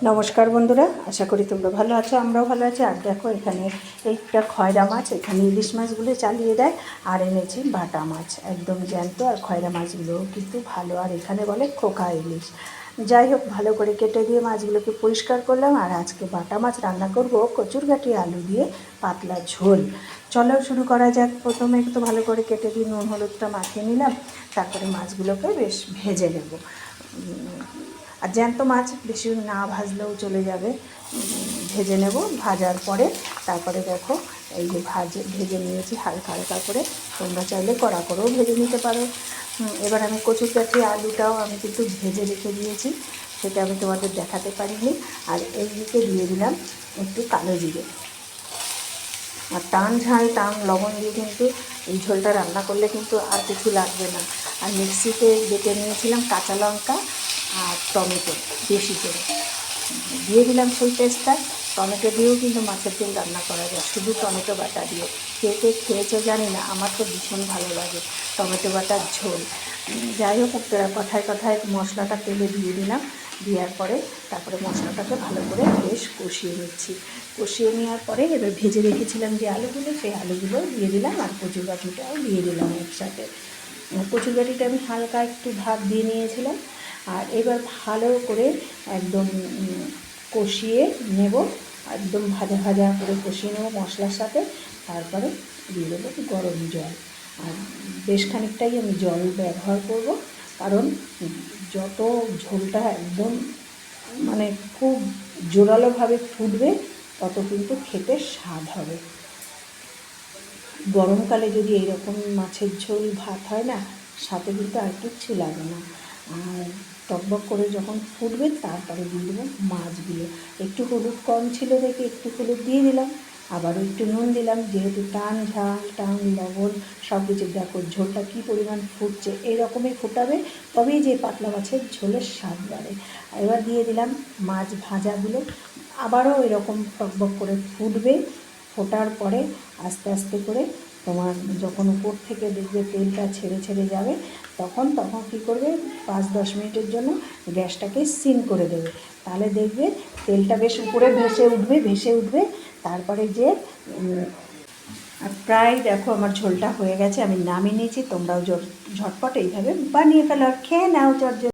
নমস্কার বন্ধুরা, আশা করি তোমরা ভালো আছো, আমরাও ভালো আছি। আর দেখো এখানে এইটা খয়রা মাছ, এখানে ইলিশ মাছগুলো চালিয়ে দেয়। আর এনেছি বাটা মাছ, একদম জ্যান্ত। আর খয়রা মাছগুলোও কিন্তু ভালো, আর এখানে বলে খোকা ইলিশ। যাই হোক, ভালো করে কেটে দিয়ে মাছগুলোকে পরিষ্কার করলাম। আর আজকে বাটা মাছ রান্না করব কচুরগাঠি আলু দিয়ে পাতলা ঝোল। চলো শুরু করা যাক। প্রথমে একটু ভালো করে কেটে দিয়ে নুন হলুদটা মাখিয়ে নিলাম, তারপরে মাছগুলোকে বেশ ভেজে নেব। আর জ্যান্ত মাছ বেশি না ভাজলেও চলে যাবে, ভেজে নেব। ভাজার পরে তারপরে দেখো এই যে ভেজে নিয়েছি হালকা হালকা করে, তোমরা চাইলে কড়া করেও ভেজে নিতে পারো। এবার আমি কচুরগাঠি আলুটাও আমি কিন্তু ভেজে রেখে দিয়েছি, সেটা আমি তোমাদের দেখাতে পারিনি। আর এই দিকে দিয়ে দিলাম একটু কালো জিরে। আর টান ঝাল টান লবণ দিয়ে কিন্তু এই ঝোলটা রান্না করলে কিন্তু আর কিছু লাগবে না। আর মিক্সিতে বেটে নিয়েছিলাম কাঁচা লঙ্কা আর টমেটো বেশি করে দিয়ে দিলাম, সেই টেস্টটা। টমেটো দিয়েও কিন্তু মাছের ঝোল রান্না করা যায়, শুধু টমেটো বাটা দিয়ে। কে কে খেয়েছো জানি না, আমার তো ভীষণ ভালো লাগে টমেটো বাটার ঝোল। যাই হোক, কথায় কথায় মশলাটা তেলে দিয়ে দিলাম। দেওয়ার পরে তারপরে মশলাটাকে ভালো করে বেশ কষিয়ে নিচ্ছি। কষিয়ে নেওয়ার পরে এবার ভেজে রেখেছিলাম যে আলুগুলো, সেই আলুগুলোও দিয়ে দিলাম, আর কচুরগাঠিটাও দিয়ে দিলাম একসাথে। কচুরগাঠিটা আমি হালকা একটু ভাত দিয়ে নিয়েছিলাম। আর এবার ভালো করে একদম কষিয়ে নেব, একদম ভাজা ভাজা করে কষিয়ে নেব মশলার সাথে। তারপরে দিয়ে দেবো গরম জল। আর বেশ খানিকটাই আমি জল ব্যবহার করব, কারণ যত ঝোলটা একদম মানে খুব জোরালোভাবে ফুটবে, তত কিন্তু খেতে স্বাদ হবে। গরমকালে যদি এইরকম মাছের ঝোল ভাত হয় না, সাথে কিন্তু আর কিচ্ছু লাগে না। আর টকবক করে যখন ফুটবে তারপরে দিয়ে দেবো মাছগুলো। একটু হলুদ কম ছিল দেখে একটু হলুদ দিয়ে দিলাম, আবারও একটু নুন দিলাম, যেহেতু টান ঝাল টান লবণ সব কিছু। দেখো ঝোলটা কী পরিমাণ ফুটছে, এইরকমই ফোটাবে, তবেই যে পাতলা মাছের ঝোলের স্বাদ বাড়ে। এবার দিয়ে দিলাম মাছ ভাজাগুলো, আবারও এরকম টকবক করে ফুটবে। ফোটার পরে আস্তে আস্তে করে তোমার যখন উপর থেকে দেখবে তেলটা ছেড়ে ছেড়ে যাবে, তখন কী করবে, 5-10 মিনিটের জন্য গ্যাসটাকে সিম করে দেবে। তাহলে দেখবে তেলটা বেশ উপরে ভেসে উঠবে। তারপরে যে আর প্রায় দেখো আমার ঝোলটা হয়ে গেছে, আমি নামিয়ে নিয়েছি। তোমরাও ঝটপট এইভাবে বানিয়ে ফেলো আর খেয়ে নাও।